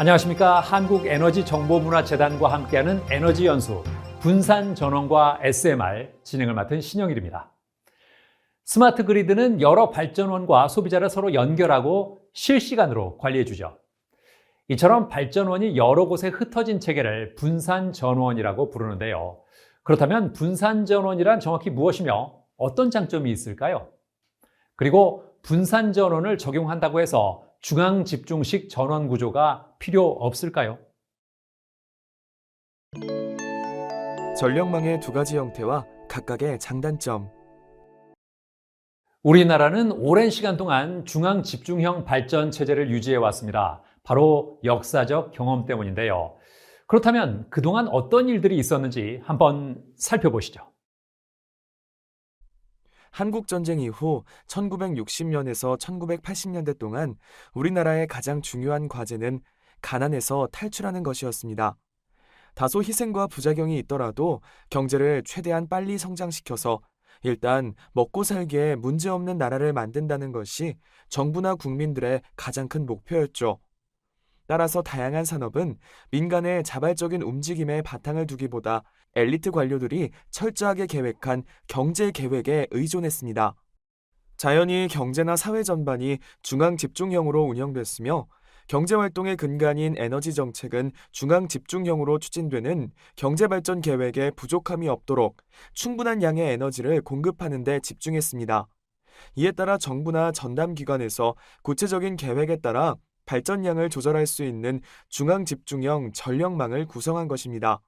안녕하십니까. 한국에너지정보문화재단과 함께하는 에너지연수 분산전원과 SMR 진행을 맡은 신영일입니다. 스마트 그리드는 여러 발전원과 소비자를 서로 연결하고 실시간으로 관리해주죠. 이처럼 발전원이 여러 곳에 흩어진 체계를 분산전원이라고 부르는데요. 그렇다면 분산전원이란 정확히 무엇이며 어떤 장점이 있을까요? 그리고 분산전원을 적용한다고 해서 중앙집중식 전원 구조가 필요 없을까요? 전력망의 두 가지 형태와 각각의 장단점. 우리나라는 오랜 시간 동안 중앙집중형 발전 체제를 유지해 왔습니다. 바로 역사적 경험 때문인데요. 그렇다면 그동안 어떤 일들이 있었는지 한번 살펴보시죠. 한국전쟁 이후 1960년에서 1980년대 동안 우리나라의 가장 중요한 과제는 가난에서 탈출하는 것이었습니다. 다소 희생과 부작용이 있더라도 경제를 최대한 빨리 성장시켜서 일단 먹고 살기에 문제없는 나라를 만든다는 것이 정부나 국민들의 가장 큰 목표였죠. 따라서 다양한 산업은 민간의 자발적인 움직임에 바탕을 두기보다 엘리트 관료들이 철저하게 계획한 경제 계획에 의존했습니다. 자연히 경제나 사회 전반이 중앙 집중형으로 운영됐으며 경제활동의 근간인 에너지 정책은 중앙 집중형으로 추진되는 경제발전 계획에 부족함이 없도록 충분한 양의 에너지를 공급하는 데 집중했습니다. 이에 따라 정부나 전담기관에서 구체적인 계획에 따라 발전량을 조절할 수 있는 중앙 집중형 전력망을 구성한 것입니다.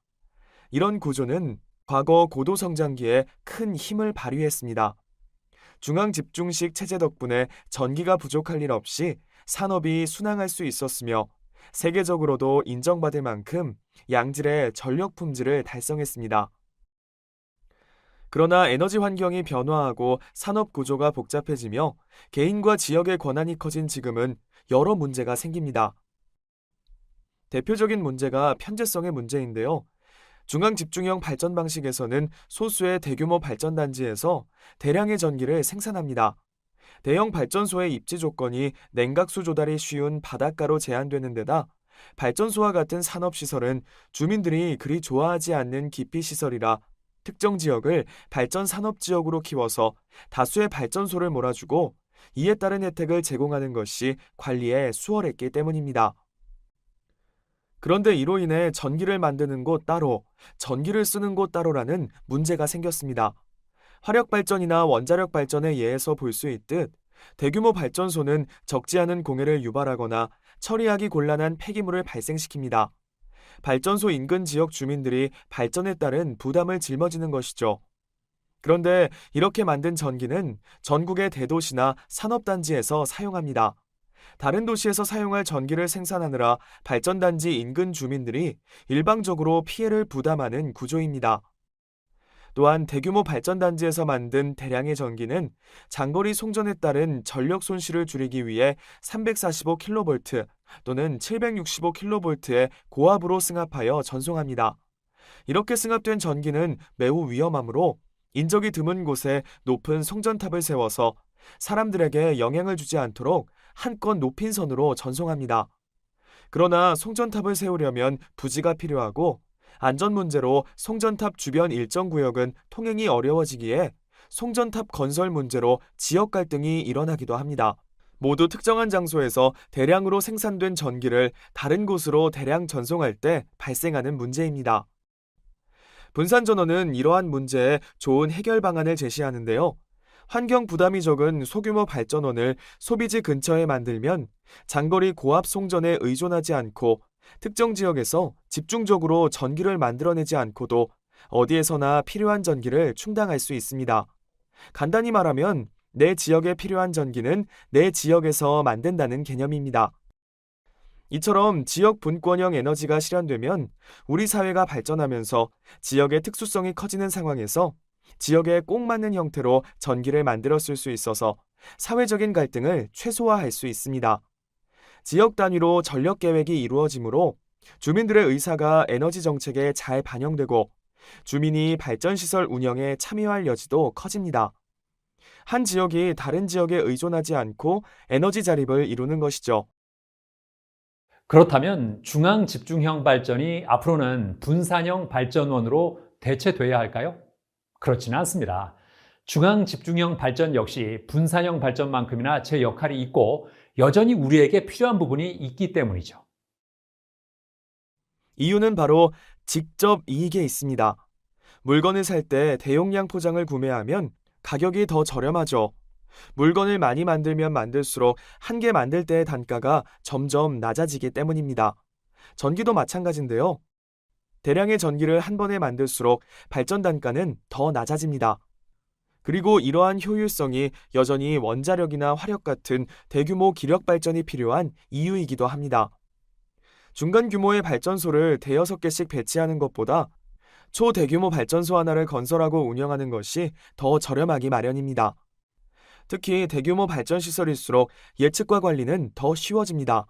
이런 구조는 과거 고도 성장기에 큰 힘을 발휘했습니다. 중앙 집중식 체제 덕분에 전기가 부족할 일 없이 산업이 순항할 수 있었으며 세계적으로도 인정받을 만큼 양질의 전력 품질을 달성했습니다. 그러나 에너지 환경이 변화하고 산업 구조가 복잡해지며 개인과 지역의 권한이 커진 지금은 여러 문제가 생깁니다. 대표적인 문제가 편제성의 문제인데요. 중앙 집중형 발전 방식에서는 소수의 대규모 발전단지에서 대량의 전기를 생산합니다. 대형 발전소의 입지 조건이 냉각수 조달이 쉬운 바닷가로 제한되는 데다 발전소와 같은 산업시설은 주민들이 그리 좋아하지 않는 기피시설이라 특정 지역을 발전 산업지역으로 키워서 다수의 발전소를 몰아주고 이에 따른 혜택을 제공하는 것이 관리에 수월했기 때문입니다. 그런데 이로 인해 전기를 만드는 곳 따로, 전기를 쓰는 곳 따로라는 문제가 생겼습니다. 화력발전이나 원자력 발전의 예에서 볼 수 있듯 대규모 발전소는 적지 않은 공해를 유발하거나 처리하기 곤란한 폐기물을 발생시킵니다. 발전소 인근 지역 주민들이 발전에 따른 부담을 짊어지는 것이죠. 그런데 이렇게 만든 전기는 전국의 대도시나 산업단지에서 사용합니다. 다른 도시에서 사용할 전기를 생산하느라 발전단지 인근 주민들이 일방적으로 피해를 부담하는 구조입니다. 또한 대규모 발전단지에서 만든 대량의 전기는 장거리 송전에 따른 전력 손실을 줄이기 위해 345kV 또는 765kV의 고압으로 승합하여 전송합니다. 이렇게 승합된 전기는 매우 위험하므로 인적이 드문 곳에 높은 송전탑을 세워서 사람들에게 영향을 주지 않도록 한껏 높인 선으로 전송합니다. 그러나 송전탑을 세우려면 부지가 필요하고 안전 문제로 송전탑 주변 일정 구역은 통행이 어려워지기에 송전탑 건설 문제로 지역 갈등이 일어나기도 합니다. 모두 특정한 장소에서 대량으로 생산된 전기를 다른 곳으로 대량 전송할 때 발생하는 문제입니다. 분산전원은 이러한 문제에 좋은 해결 방안을 제시하는데요. 환경 부담이 적은 소규모 발전원을 소비지 근처에 만들면 장거리 고압 송전에 의존하지 않고 특정 지역에서 집중적으로 전기를 만들어내지 않고도 어디에서나 필요한 전기를 충당할 수 있습니다. 간단히 말하면 내 지역에 필요한 전기는 내 지역에서 만든다는 개념입니다. 이처럼 지역 분권형 에너지가 실현되면 우리 사회가 발전하면서 지역의 특수성이 커지는 상황에서 지역에 꼭 맞는 형태로 전기를 만들어 쓸 수 있어서 사회적인 갈등을 최소화할 수 있습니다. 지역 단위로 전력 계획이 이루어지므로 주민들의 의사가 에너지 정책에 잘 반영되고 주민이 발전시설 운영에 참여할 여지도 커집니다. 한 지역이 다른 지역에 의존하지 않고 에너지 자립을 이루는 것이죠. 그렇다면 중앙 집중형 발전이 앞으로는 분산형 발전원으로 대체돼야 할까요? 그렇지는 않습니다. 중앙 집중형 발전 역시 분산형 발전만큼이나 제 역할이 있고 여전히 우리에게 필요한 부분이 있기 때문이죠. 이유는 바로 직접 이익에 있습니다. 물건을 살 때 대용량 포장을 구매하면 가격이 더 저렴하죠. 물건을 많이 만들면 만들수록 한 개 만들 때의 단가가 점점 낮아지기 때문입니다. 전기도 마찬가지인데요. 대량의 전기를 한 번에 만들수록 발전 단가는 더 낮아집니다. 그리고 이러한 효율성이 여전히 원자력이나 화력 같은 대규모 기력 발전이 필요한 이유이기도 합니다. 중간 규모의 발전소를 대여섯 개씩 배치하는 것보다 초대규모 발전소 하나를 건설하고 운영하는 것이 더 저렴하기 마련입니다. 특히 대규모 발전 시설일수록 예측과 관리는 더 쉬워집니다.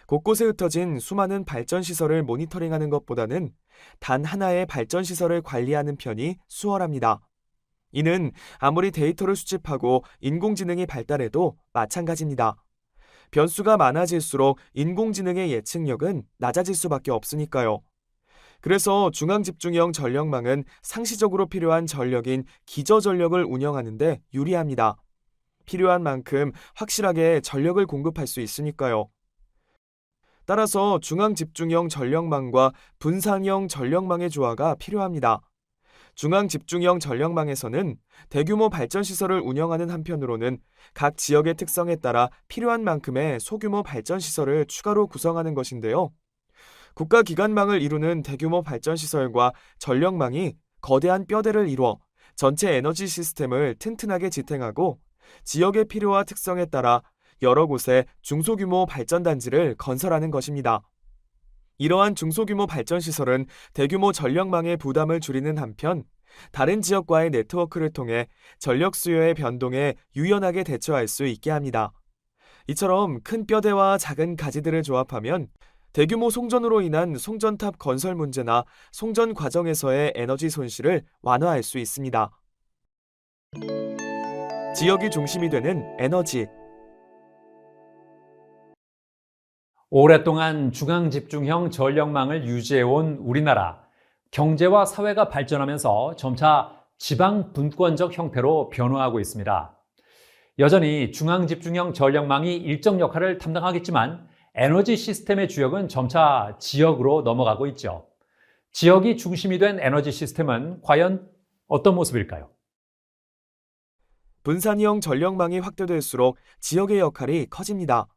곳곳에 흩어진 수많은 발전 시설을 모니터링하는 것보다는 단 하나의 발전 시설을 관리하는 편이 수월합니다. 이는 아무리 데이터를 수집하고 인공지능이 발달해도 마찬가지입니다. 변수가 많아질수록 인공지능의 예측력은 낮아질 수밖에 없으니까요. 그래서 중앙집중형 전력망은 상시적으로 필요한 전력인 기저전력을 운영하는 데 유리합니다. 필요한 만큼 확실하게 전력을 공급할 수 있으니까요. 따라서 중앙집중형 전력망과 분산형 전력망의 조화가 필요합니다. 중앙집중형 전력망에서는 대규모 발전시설을 운영하는 한편으로는 각 지역의 특성에 따라 필요한 만큼의 소규모 발전시설을 추가로 구성하는 것인데요. 국가기관망을 이루는 대규모 발전시설과 전력망이 거대한 뼈대를 이루어 전체 에너지 시스템을 튼튼하게 지탱하고 지역의 필요와 특성에 따라 여러 곳에 중소규모 발전단지를 건설하는 것입니다. 이러한 중소규모 발전시설은 대규모 전력망의 부담을 줄이는 한편 다른 지역과의 네트워크를 통해 전력 수요의 변동에 유연하게 대처할 수 있게 합니다. 이처럼 큰 뼈대와 작은 가지들을 조합하면 대규모 송전으로 인한 송전탑 건설 문제나 송전 과정에서의 에너지 손실을 완화할 수 있습니다. 지역이 중심이 되는 에너지. 오랫동안 중앙집중형 전력망을 유지해온 우리나라. 경제와 사회가 발전하면서 점차 지방 분권적 형태로 변화하고 있습니다. 여전히 중앙집중형 전력망이 일정 역할을 담당하겠지만 에너지 시스템의 주역은 점차 지역으로 넘어가고 있죠. 지역이 중심이 된 에너지 시스템은 과연 어떤 모습일까요? 분산형 전력망이 확대될수록 지역의 역할이 커집니다.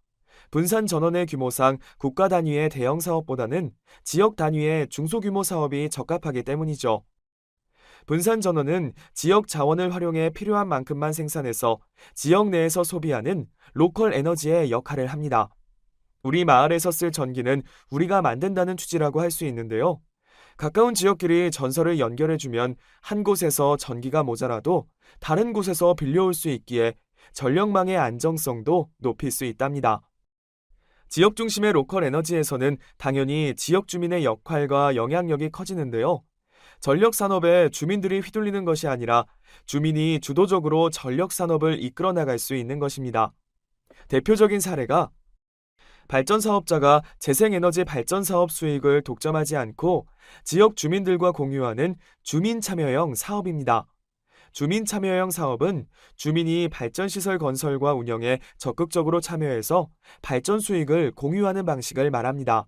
분산 전원의 규모상 국가 단위의 대형 사업보다는 지역 단위의 중소규모 사업이 적합하기 때문이죠. 분산 전원은 지역 자원을 활용해 필요한 만큼만 생산해서 지역 내에서 소비하는 로컬 에너지의 역할을 합니다. 우리 마을에서 쓸 전기는 우리가 만든다는 취지라고 할 수 있는데요. 가까운 지역끼리 전설을 연결해주면 한 곳에서 전기가 모자라도 다른 곳에서 빌려올 수 있기에 전력망의 안정성도 높일 수 있답니다. 지역 중심의 로컬 에너지에서는 당연히 지역 주민의 역할과 영향력이 커지는데요. 전력 산업에 주민들이 휘둘리는 것이 아니라 주민이 주도적으로 전력 산업을 이끌어 나갈 수 있는 것입니다. 대표적인 사례가 발전 사업자가 재생에너지 발전 사업 수익을 독점하지 않고 지역 주민들과 공유하는 주민 참여형 사업입니다. 주민 참여형 사업은 주민이 발전시설 건설과 운영에 적극적으로 참여해서 발전 수익을 공유하는 방식을 말합니다.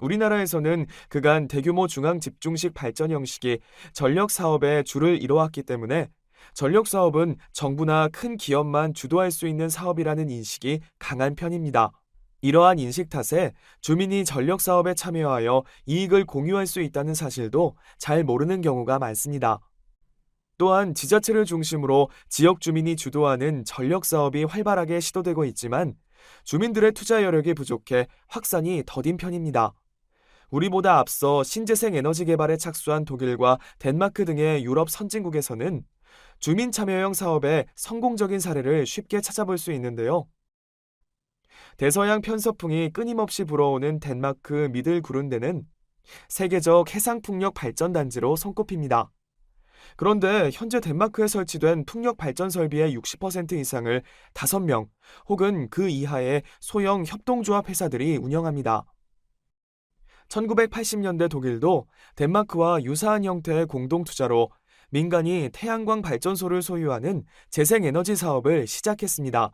우리나라에서는 그간 대규모 중앙 집중식 발전 형식이 전력 사업의 주를 이뤄왔기 때문에 전력 사업은 정부나 큰 기업만 주도할 수 있는 사업이라는 인식이 강한 편입니다. 이러한 인식 탓에 주민이 전력 사업에 참여하여 이익을 공유할 수 있다는 사실도 잘 모르는 경우가 많습니다. 또한 지자체를 중심으로 지역 주민이 주도하는 전력 사업이 활발하게 시도되고 있지만 주민들의 투자 여력이 부족해 확산이 더딘 편입니다. 우리보다 앞서 신재생 에너지 개발에 착수한 독일과 덴마크 등의 유럽 선진국에서는 주민 참여형 사업의 성공적인 사례를 쉽게 찾아볼 수 있는데요. 대서양 편서풍이 끊임없이 불어오는 덴마크 미들그룬데는 세계적 해상풍력 발전단지로 손꼽힙니다. 그런데 현재 덴마크에 설치된 풍력 발전 설비의 60% 이상을 5명 혹은 그 이하의 소형 협동조합 회사들이 운영합니다. 1980년대 독일도 덴마크와 유사한 형태의 공동투자로 민간이 태양광 발전소를 소유하는 재생에너지 사업을 시작했습니다.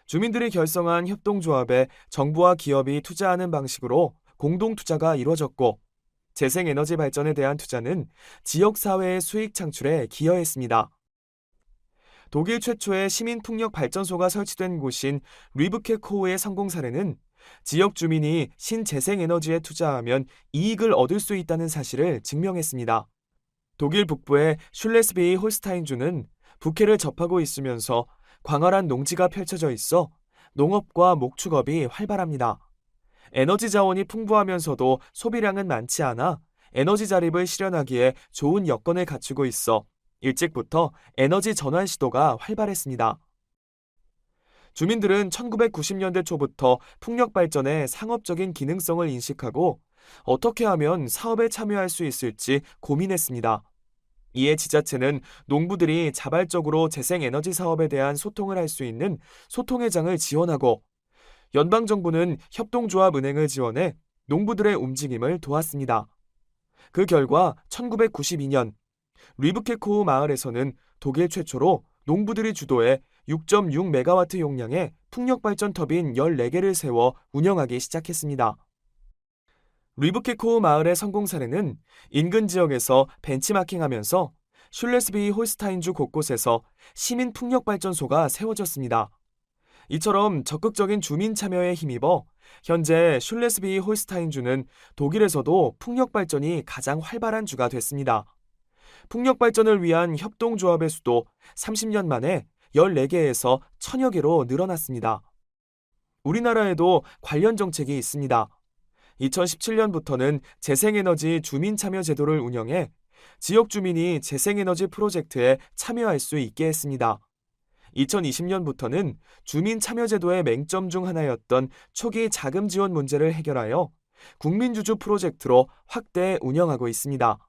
주민들이 결성한 협동조합에 정부와 기업이 투자하는 방식으로 공동투자가 이루어졌고, 재생에너지 발전에 대한 투자는 지역사회의 수익 창출에 기여했습니다. 독일 최초의 시민풍력 발전소가 설치된 곳인 리브케코우의 성공 사례는 지역 주민이 신재생에너지에 투자하면 이익을 얻을 수 있다는 사실을 증명했습니다. 독일 북부의 슐레스비히 홀스타인주는 북해를 접하고 있으면서 광활한 농지가 펼쳐져 있어 농업과 목축업이 활발합니다. 에너지 자원이 풍부하면서도 소비량은 많지 않아 에너지 자립을 실현하기에 좋은 여건을 갖추고 있어 일찍부터 에너지 전환 시도가 활발했습니다. 주민들은 1990년대 초부터 풍력 발전의 상업적인 기능성을 인식하고 어떻게 하면 사업에 참여할 수 있을지 고민했습니다. 이에 지자체는 농부들이 자발적으로 재생에너지 사업에 대한 소통을 할 수 있는 소통회장을 지원하고, 연방정부는 협동조합은행을 지원해 농부들의 움직임을 도왔습니다. 그 결과 1992년 리브케코우 마을에서는 독일 최초로 농부들이 주도해 6.6메가와트 용량의 풍력발전 터빈 14개를 세워 운영하기 시작했습니다. 리브케코우 마을의 성공 사례는 인근 지역에서 벤치마킹하면서 슐레스비히 홀스타인주 곳곳에서 시민 풍력발전소가 세워졌습니다. 이처럼 적극적인 주민 참여에 힘입어 현재 슐레스비히 홀스타인주는 독일에서도 풍력발전이 가장 활발한 주가 됐습니다. 풍력발전을 위한 협동조합의 수도 30년 만에 14개에서 1000여 개로 늘어났습니다. 우리나라에도 관련 정책이 있습니다. 2017년부터는 재생에너지 주민참여제도를 운영해 지역 주민이 재생에너지 프로젝트에 참여할 수 있게 했습니다. 2020년부터는 주민참여제도의 맹점 중 하나였던 초기 자금 지원 문제를 해결하여 국민주주 프로젝트로 확대 운영하고 있습니다.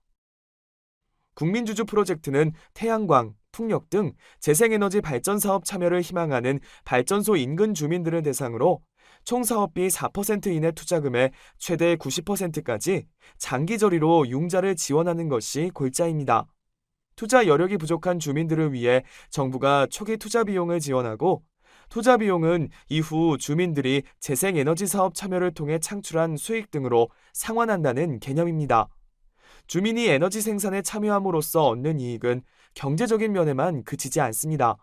국민주주 프로젝트는 태양광, 풍력 등 재생에너지 발전 사업 참여를 희망하는 발전소 인근 주민들을 대상으로 총 사업비 4% 이내 투자금의 최대 90%까지 장기 저리로 융자를 지원하는 것이 골자입니다. 투자 여력이 부족한 주민들을 위해 정부가 초기 투자 비용을 지원하고, 투자 비용은 이후 주민들이 재생에너지 사업 참여를 통해 창출한 수익 등으로 상환한다는 개념입니다. 주민이 에너지 생산에 참여함으로써 얻는 이익은 경제적인 면에만 그치지 않습니다.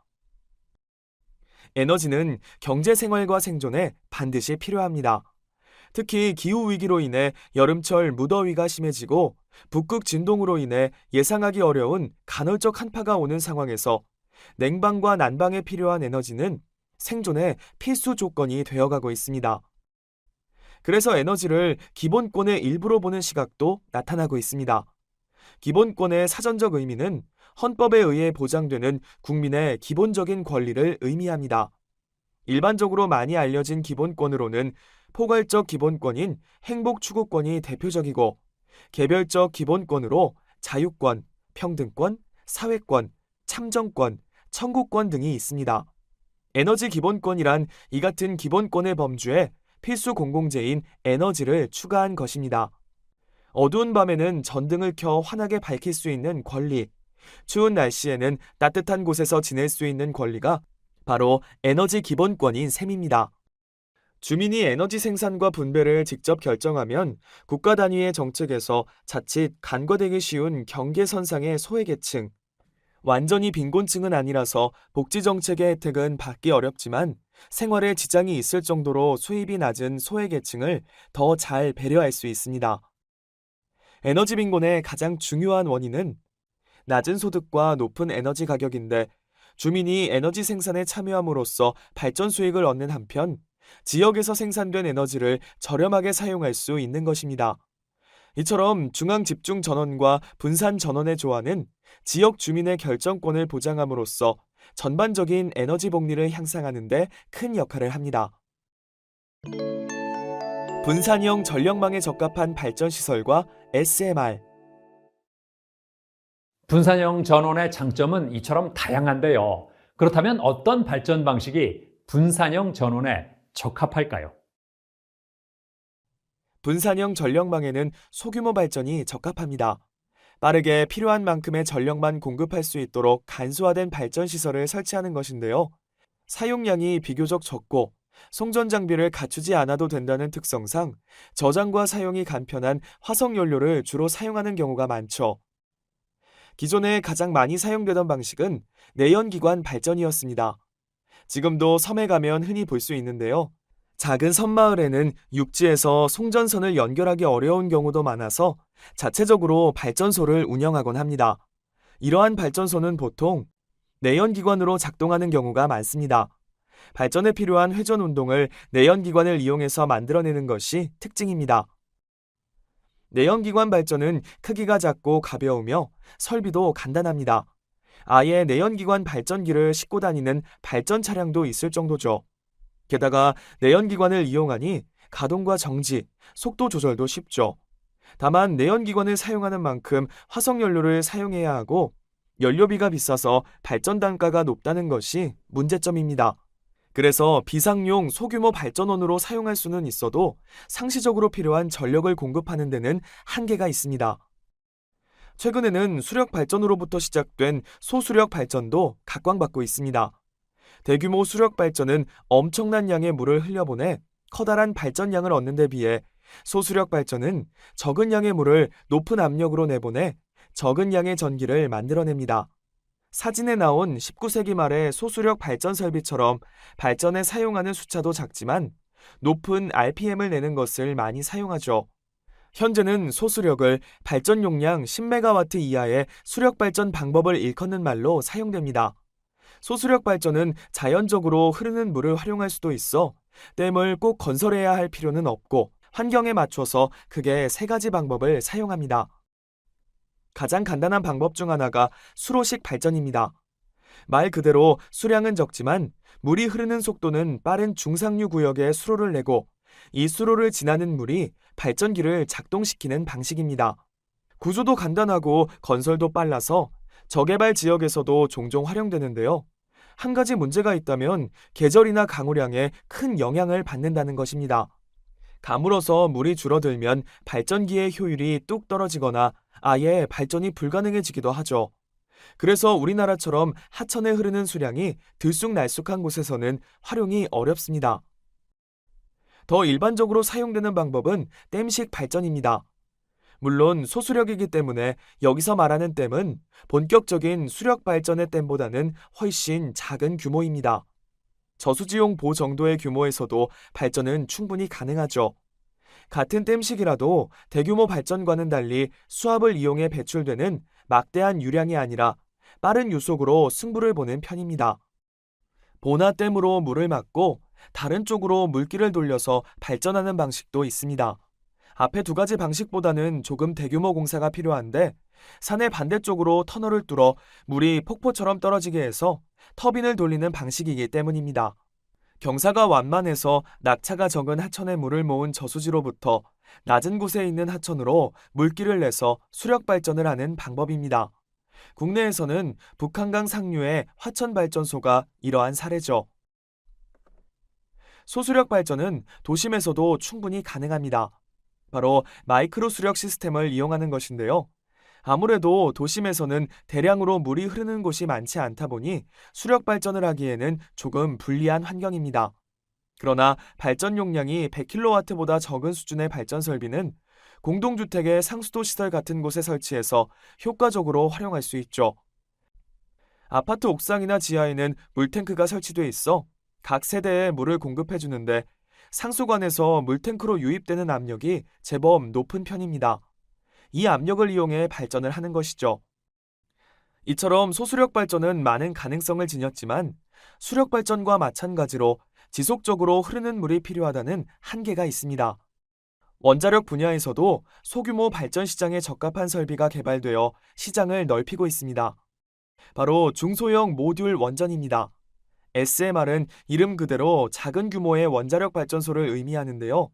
에너지는 경제 생활과 생존에 반드시 필요합니다. 특히 기후위기로 인해 여름철 무더위가 심해지고 북극 진동으로 인해 예상하기 어려운 간헐적 한파가 오는 상황에서 냉방과 난방에 필요한 에너지는 생존의 필수 조건이 되어가고 있습니다. 그래서 에너지를 기본권의 일부로 보는 시각도 나타나고 있습니다. 기본권의 사전적 의미는 헌법에 의해 보장되는 국민의 기본적인 권리를 의미합니다. 일반적으로 많이 알려진 기본권으로는 포괄적 기본권인 행복추구권이 대표적이고, 개별적 기본권으로 자유권, 평등권, 사회권, 참정권, 청구권 등이 있습니다. 에너지 기본권이란 이 같은 기본권의 범주에 필수 공공재인 에너지를 추가한 것입니다. 어두운 밤에는 전등을 켜 환하게 밝힐 수 있는 권리, 추운 날씨에는 따뜻한 곳에서 지낼 수 있는 권리가 바로 에너지 기본권인 셈입니다. 주민이 에너지 생산과 분배를 직접 결정하면 국가 단위의 정책에서 자칫 간과되기 쉬운 경계선상의 소외계층, 완전히 빈곤층은 아니라서 복지정책의 혜택은 받기 어렵지만 생활에 지장이 있을 정도로 수입이 낮은 소외계층을 더 잘 배려할 수 있습니다. 에너지 빈곤의 가장 중요한 원인은 낮은 소득과 높은 에너지 가격인데, 주민이 에너지 생산에 참여함으로써 발전 수익을 얻는 한편 지역에서 생산된 에너지를 저렴하게 사용할 수 있는 것입니다. 이처럼 중앙집중전원과 분산전원의 조화는 지역 주민의 결정권을 보장함으로써 전반적인 에너지 복리를 향상하는 데 큰 역할을 합니다. 분산형 전력망에 적합한 발전시설과 SMR. 분산형 전원의 장점은 이처럼 다양한데요. 그렇다면 어떤 발전 방식이 분산형 전원에 적합할까요? 분산형 전력망에는 소규모 발전이 적합합니다. 빠르게 필요한 만큼의 전력만 공급할 수 있도록 간소화된 발전 시설을 설치하는 것인데요. 사용량이 비교적 적고 송전 장비를 갖추지 않아도 된다는 특성상 저장과 사용이 간편한 화석 연료를 주로 사용하는 경우가 많죠. 기존에 가장 많이 사용되던 방식은 내연기관 발전이었습니다. 지금도 섬에 가면 흔히 볼 수 있는데요. 작은 섬마을에는 육지에서 송전선을 연결하기 어려운 경우도 많아서 자체적으로 발전소를 운영하곤 합니다. 이러한 발전소는 보통 내연기관으로 작동하는 경우가 많습니다. 발전에 필요한 회전 운동을 내연기관을 이용해서 만들어내는 것이 특징입니다. 내연기관 발전은 크기가 작고 가벼우며 설비도 간단합니다. 아예 내연기관 발전기를 싣고 다니는 발전 차량도 있을 정도죠. 게다가 내연기관을 이용하니 가동과 정지, 속도 조절도 쉽죠. 다만 내연기관을 사용하는 만큼 화석연료를 사용해야 하고 연료비가 비싸서 발전 단가가 높다는 것이 문제점입니다. 그래서 비상용 소규모 발전원으로 사용할 수는 있어도 상시적으로 필요한 전력을 공급하는 데는 한계가 있습니다. 최근에는 수력 발전으로부터 시작된 소수력 발전도 각광받고 있습니다. 대규모 수력 발전은 엄청난 양의 물을 흘려보내 커다란 발전량을 얻는 데 비해 소수력 발전은 적은 양의 물을 높은 압력으로 내보내 적은 양의 전기를 만들어냅니다. 사진에 나온 19세기 말의 소수력 발전 설비처럼 발전에 사용하는 수차도 작지만 높은 RPM을 내는 것을 많이 사용하죠. 현재는 소수력을 발전 용량 10메가와트 이하의 수력 발전 방법을 일컫는 말로 사용됩니다. 소수력 발전은 자연적으로 흐르는 물을 활용할 수도 있어 댐을 꼭 건설해야 할 필요는 없고 환경에 맞춰서 크게 세 가지 방법을 사용합니다. 가장 간단한 방법 중 하나가 수로식 발전입니다. 말 그대로 수량은 적지만 물이 흐르는 속도는 빠른 중상류 구역에 수로를 내고 이 수로를 지나는 물이 발전기를 작동시키는 방식입니다. 구조도 간단하고 건설도 빨라서 저개발 지역에서도 종종 활용되는데요. 한 가지 문제가 있다면 계절이나 강우량에 큰 영향을 받는다는 것입니다. 가물어서 물이 줄어들면 발전기의 효율이 뚝 떨어지거나 아예 발전이 불가능해지기도 하죠. 그래서 우리나라처럼 하천에 흐르는 수량이 들쑥날쑥한 곳에서는 활용이 어렵습니다. 더 일반적으로 사용되는 방법은 댐식 발전입니다. 물론 소수력이기 때문에 여기서 말하는 댐은 본격적인 수력 발전의 댐보다는 훨씬 작은 규모입니다. 저수지용 보 정도의 규모에서도 발전은 충분히 가능하죠. 같은 댐식이라도 대규모 발전과는 달리 수압을 이용해 배출되는 막대한 유량이 아니라 빠른 유속으로 승부를 보는 편입니다. 보나 댐으로 물을 막고 다른 쪽으로 물길을 돌려서 발전하는 방식도 있습니다. 앞에 두 가지 방식보다는 조금 대규모 공사가 필요한데 산의 반대쪽으로 터널을 뚫어 물이 폭포처럼 떨어지게 해서 터빈을 돌리는 방식이기 때문입니다. 경사가 완만해서 낙차가 적은 하천에 물을 모은 저수지로부터 낮은 곳에 있는 하천으로 물길을 내서 수력 발전을 하는 방법입니다. 국내에서는 북한강 상류의 화천발전소가 이러한 사례죠. 소수력 발전은 도심에서도 충분히 가능합니다. 바로 마이크로 수력 시스템을 이용하는 것인데요. 아무래도 도심에서는 대량으로 물이 흐르는 곳이 많지 않다 보니 수력 발전을 하기에는 조금 불리한 환경입니다. 그러나 발전 용량이 100kW보다 적은 수준의 발전 설비는 공동주택의 상수도 시설 같은 곳에 설치해서 효과적으로 활용할 수 있죠. 아파트 옥상이나 지하에는 물탱크가 설치돼 있어 각 세대에 물을 공급해 주는데 상수관에서 물탱크로 유입되는 압력이 제법 높은 편입니다. 이 압력을 이용해 발전을 하는 것이죠. 이처럼 소수력 발전은 많은 가능성을 지녔지만 수력 발전과 마찬가지로 지속적으로 흐르는 물이 필요하다는 한계가 있습니다. 원자력 분야에서도 소규모 발전 시장에 적합한 설비가 개발되어 시장을 넓히고 있습니다. 바로 중소형 모듈 원전입니다. SMR은 이름 그대로 작은 규모의 원자력 발전소를 의미하는데요.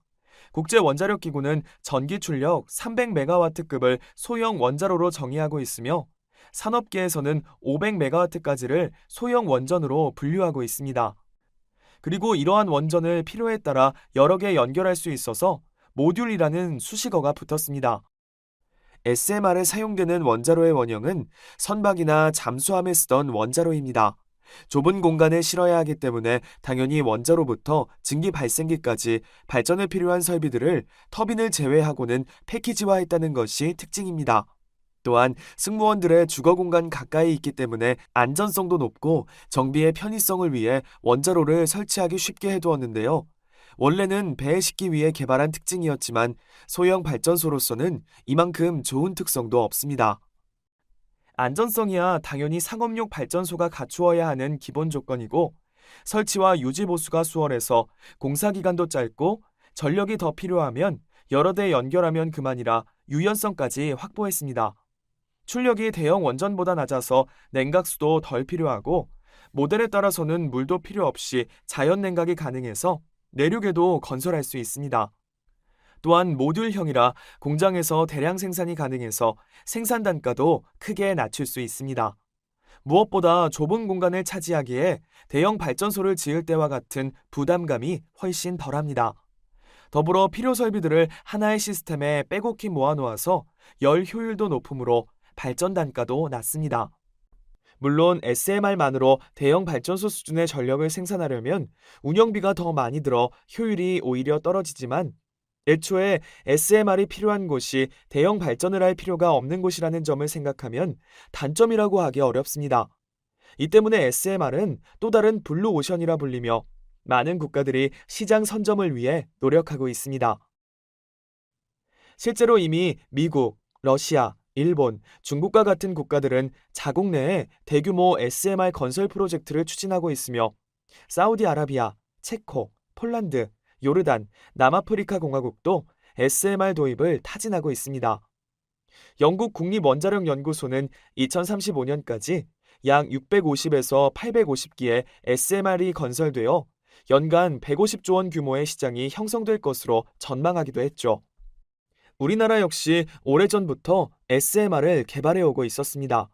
국제원자력기구는 전기 출력 300메가와트급을 소형 원자로로 정의하고 있으며 산업계에서는 500메가와트까지를 소형 원전으로 분류하고 있습니다. 그리고 이러한 원전을 필요에 따라 여러 개 연결할 수 있어서 모듈이라는 수식어가 붙었습니다. SMR에 사용되는 원자로의 원형은 선박이나 잠수함에 쓰던 원자로입니다. 좁은 공간에 실어야 하기 때문에 당연히 원자로부터 증기 발생기까지 발전에 필요한 설비들을 터빈을 제외하고는 패키지화했다는 것이 특징입니다. 또한 승무원들의 주거 공간 가까이 있기 때문에 안전성도 높고 정비의 편의성을 위해 원자로를 설치하기 쉽게 해두었는데요. 원래는 배에 싣기 위해 개발한 특징이었지만 소형 발전소로서는 이만큼 좋은 특성도 없습니다. 안전성이야 당연히 상업용 발전소가 갖추어야 하는 기본 조건이고 설치와 유지 보수가 수월해서 공사 기간도 짧고 전력이 더 필요하면 여러 대 연결하면 그만이라 유연성까지 확보했습니다. 출력이 대형 원전보다 낮아서 냉각수도 덜 필요하고 모델에 따라서는 물도 필요 없이 자연 냉각이 가능해서 내륙에도 건설할 수 있습니다. 또한 모듈형이라 공장에서 대량 생산이 가능해서 생산 단가도 크게 낮출 수 있습니다. 무엇보다 좁은 공간을 차지하기에 대형 발전소를 지을 때와 같은 부담감이 훨씬 덜합니다. 더불어 필요 설비들을 하나의 시스템에 빼곡히 모아놓아서 열 효율도 높으므로 발전 단가도 낮습니다. 물론 SMR만으로 대형 발전소 수준의 전력을 생산하려면 운영비가 더 많이 들어 효율이 오히려 떨어지지만 애초에 SMR이 필요한 곳이 대형 발전을 할 필요가 없는 곳이라는 점을 생각하면 단점이라고 하기 어렵습니다. 이 때문에 SMR은 또 다른 블루오션이라 불리며 많은 국가들이 시장 선점을 위해 노력하고 있습니다. 실제로 이미 미국, 러시아, 일본, 중국과 같은 국가들은 자국 내에 대규모 SMR 건설 프로젝트를 추진하고 있으며 사우디아라비아, 체코, 폴란드, 요르단, 남아프리카 공화국도 SMR 도입을 타진하고 있습니다. 영국 국립원자력연구소는 2035년까지 약 650에서 850기의 SMR이 건설되어 연간 150조 원 규모의 시장이 형성될 것으로 전망하기도 했죠. 우리나라 역시 오래전부터 SMR을 개발해 오고 있었습니다.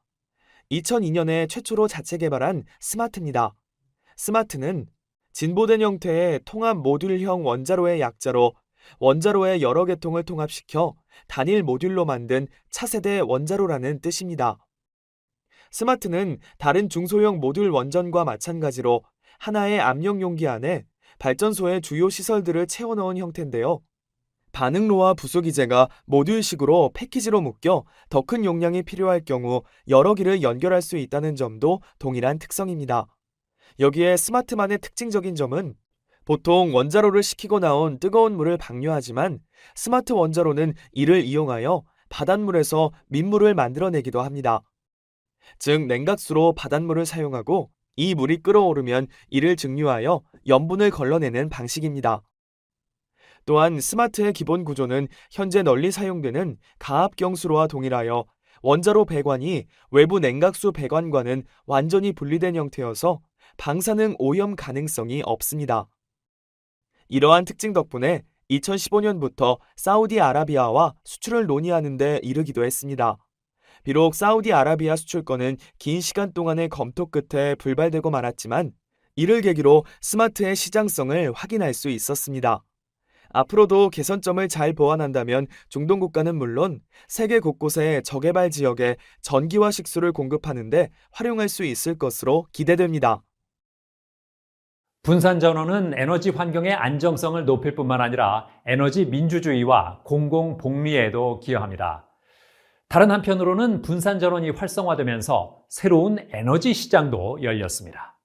2002년에 최초로 자체 개발한 스마트입니다. 스마트는 진보된 형태의 통합 모듈형 원자로의 약자로 원자로의 여러 계통을 통합시켜 단일 모듈로 만든 차세대 원자로라는 뜻입니다. 스마트는 다른 중소형 모듈 원전과 마찬가지로 하나의 압력 용기 안에 발전소의 주요 시설들을 채워넣은 형태인데요. 반응로와 부수기제가 모듈식으로 패키지로 묶여 더 큰 용량이 필요할 경우 여러 기를 연결할 수 있다는 점도 동일한 특성입니다. 여기에 스마트만의 특징적인 점은 보통 원자로를 식히고 나온 뜨거운 물을 방류하지만 스마트 원자로는 이를 이용하여 바닷물에서 민물을 만들어내기도 합니다. 즉 냉각수로 바닷물을 사용하고 이 물이 끓어오르면 이를 증류하여 염분을 걸러내는 방식입니다. 또한 스마트의 기본 구조는 현재 널리 사용되는 가압경수로와 동일하여 원자로 배관이 외부 냉각수 배관과는 완전히 분리된 형태여서 방사능 오염 가능성이 없습니다. 이러한 특징 덕분에 2015년부터 사우디아라비아와 수출을 논의하는 데 이르기도 했습니다. 비록 사우디아라비아 수출권은 긴 시간 동안의 검토 끝에 불발되고 말았지만 이를 계기로 스마트의 시장성을 확인할 수 있었습니다. 앞으로도 개선점을 잘 보완한다면 중동 국가는 물론 세계 곳곳의 저개발 지역에 전기와 식수를 공급하는 데 활용할 수 있을 것으로 기대됩니다. 분산전원은 에너지 환경의 안정성을 높일 뿐만 아니라 에너지 민주주의와 공공복리에도 기여합니다. 다른 한편으로는 분산전원이 활성화되면서 새로운 에너지 시장도 열렸습니다.